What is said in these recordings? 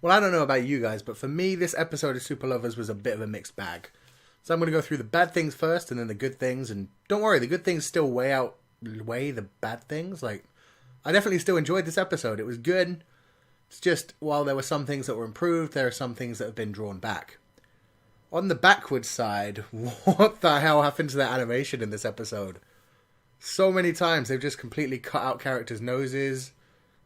Well, I don't know about you guys, but for me, this episode of Super Lovers was a bit of a mixed bag. So I'm going to go through the bad things first and then the good things. And don't worry, the good things still outweigh the bad things. Like, I definitely still enjoyed this episode. It was good. It's just, while there were some things that were improved, there are some things that have been drawn back. On the backwards side, what the hell happened to that animation in this episode? So many times they've just completely cut out characters' noses.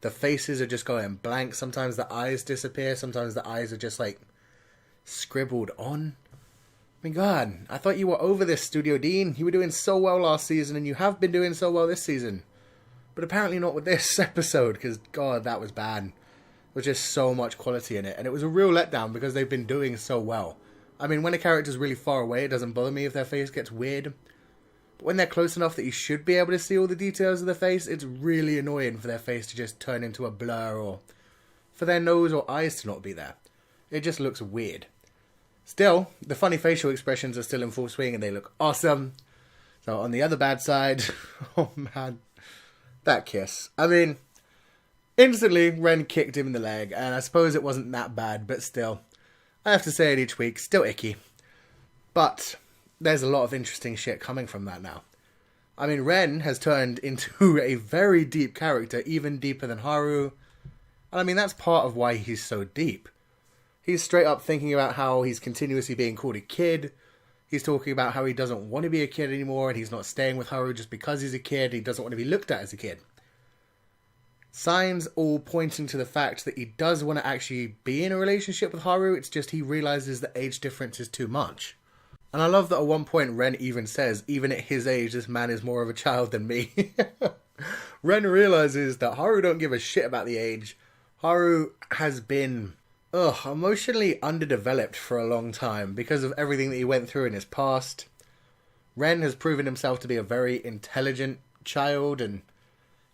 The faces are just going blank. Sometimes the eyes disappear. Sometimes the eyes are just like scribbled on. I mean, God, I thought you were over this, Studio Dean. You were doing so well last season and you have been doing so well this season. But apparently not with this episode because, God, that was bad. There was just so much quality in it. And it was a real letdown because they've been doing so well. I mean, when a character's really far away, it doesn't bother me if their face gets weird. But when they're close enough that you should be able to see all the details of their face, it's really annoying for their face to just turn into a blur or for their nose or eyes to not be there. It just looks weird. Still, the funny facial expressions are still in full swing and they look awesome. So on the other bad side, oh man, that kiss. I mean, instantly Ren kicked him in the leg and I suppose it wasn't that bad, but still, I have to say it each week, still icky. But there's a lot of interesting shit coming from that now. I mean, Ren has turned into a very deep character, even deeper than Haru. And I mean, that's part of why he's so deep. He's straight up thinking about how he's continuously being called a kid. He's talking about how he doesn't want to be a kid anymore and he's not staying with Haru just because he's a kid. He doesn't want to be looked at as a kid. Signs all pointing to the fact that he does want to actually be in a relationship with Haru. It's just he realizes the age difference is too much. And I love that at one point Ren even says, even at his age, this man is more of a child than me. Ren realizes that Haru don't give a shit about the age. Haru has been emotionally underdeveloped for a long time because of everything that he went through in his past. Ren has proven himself to be a very intelligent child and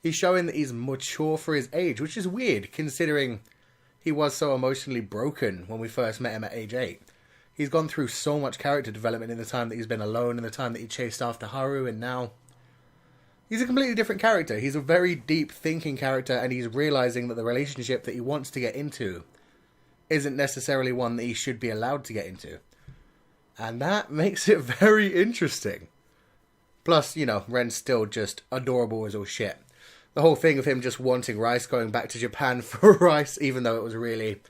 he's showing that he's mature for his age, which is weird considering he was so emotionally broken when we first met him at age 8. He's gone through so much character development in the time that he's been alone, in the time that he chased after Haru, and now he's a completely different character. He's a very deep thinking character, and he's realizing that the relationship that he wants to get into isn't necessarily one that he should be allowed to get into. And that makes it very interesting. Plus, you know, Ren's still just adorable as all shit. The whole thing of him just wanting rice, going back to Japan for rice, even though it was really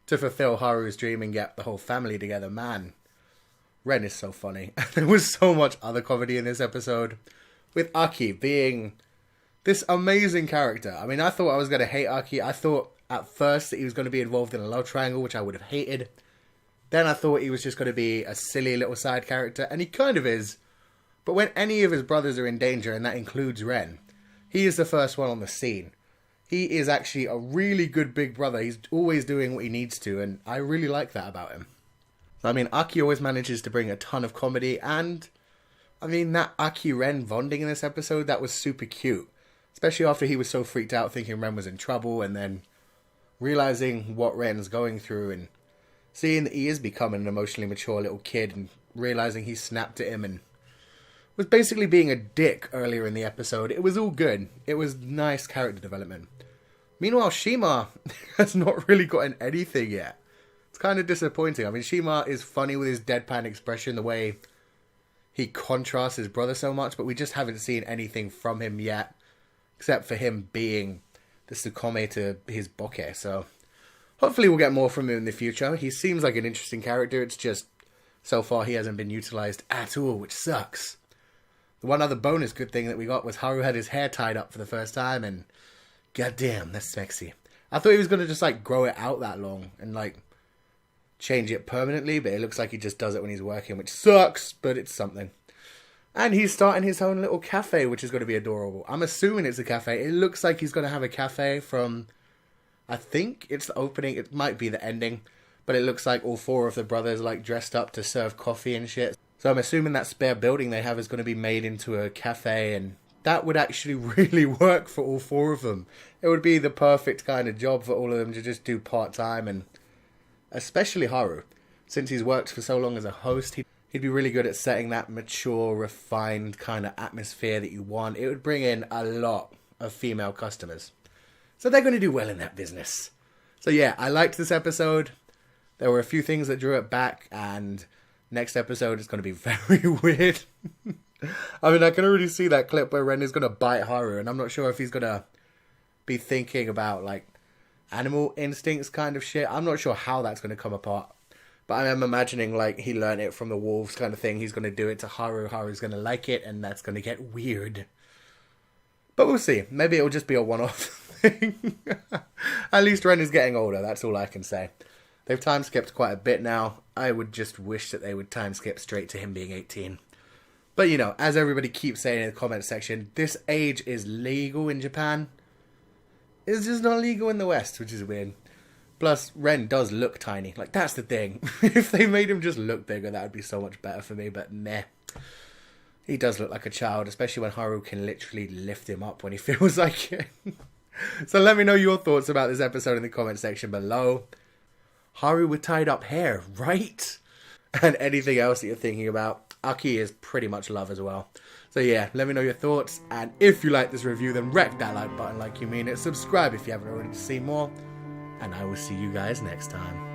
to fulfill Haru's dream and get the whole family together, man. Ren is so funny. There was so much other comedy in this episode. With Aki being this amazing character. I mean, I thought I was going to hate Aki. I thought at first that he was going to be involved in a love triangle, which I would have hated. Then I thought he was just going to be a silly little side character, and he kind of is. But when any of his brothers are in danger, and that includes Ren, he is the first one on the scene. He is actually a really good big brother. He's always doing what he needs to, and I really like that about him. I mean, Aki always manages to bring a ton of comedy, and I mean, that Aki-Ren bonding in this episode, that was super cute. Especially after he was so freaked out thinking Ren was in trouble, and then realizing what Ren's going through, and seeing that he is becoming an emotionally mature little kid, and realizing he snapped at him, and was basically being a dick earlier in the episode. It was all good. It was nice character development. Meanwhile, Shima has not really gotten anything yet. It's kind of disappointing. I mean, Shima is funny with his deadpan expression, the way he contrasts his brother so much, but we just haven't seen anything from him yet, except for him being the Tsukome to his Bokeh. So hopefully we'll get more from him in the future. He seems like an interesting character. It's just, so far he hasn't been utilized at all, which sucks. The one other bonus good thing that we got was Haru had his hair tied up for the first time, and goddamn, that's sexy. I thought he was going to just, like, grow it out that long and, like, change it permanently, but it looks like he just does it when he's working, which sucks, but it's something. And he's starting his own little cafe, which is going to be adorable. I'm assuming it's a cafe. It looks like he's going to have a cafe from, I think it's the opening. It might be the ending, but it looks like all four of the brothers, like, dressed up to serve coffee and shit. So I'm assuming that spare building they have is going to be made into a cafe, and that would actually really work for all four of them. It would be the perfect kind of job for all of them to just do part-time, and especially Haru. Since he's worked for so long as a host, he'd be really good at setting that mature, refined kind of atmosphere that you want. It would bring in a lot of female customers. So they're going to do well in that business. So yeah, I liked this episode. There were a few things that drew it back, and next episode is going to be very weird. I mean, I can already see that clip where Ren is going to bite Haru, and I'm not sure if he's going to be thinking about, like, animal instincts kind of shit. I'm not sure how that's going to come apart. But I am imagining, like, he learned it from the wolves kind of thing. He's going to do it to Haru. Haru's going to like it, and that's going to get weird. But we'll see. Maybe it'll just be a one-off thing. At least Ren is getting older. That's all I can say. They've time-skipped quite a bit now. I would just wish that they would time-skip straight to him being 18. But, you know, as everybody keeps saying in the comment section, this age is legal in Japan. It's just not legal in the West, which is weird. Plus, Ren does look tiny. Like, that's the thing. If they made him just look bigger, that would be so much better for me, but meh. He does look like a child, especially when Haru can literally lift him up when he feels like it. So let me know your thoughts about this episode in the comment section below. Haru with tied up hair, right? And anything else that you're thinking about. Aki is pretty much love as well. So yeah, let me know your thoughts. And if you like this review, then wreck that like button like you mean it. Subscribe if you haven't already to see more. And I will see you guys next time.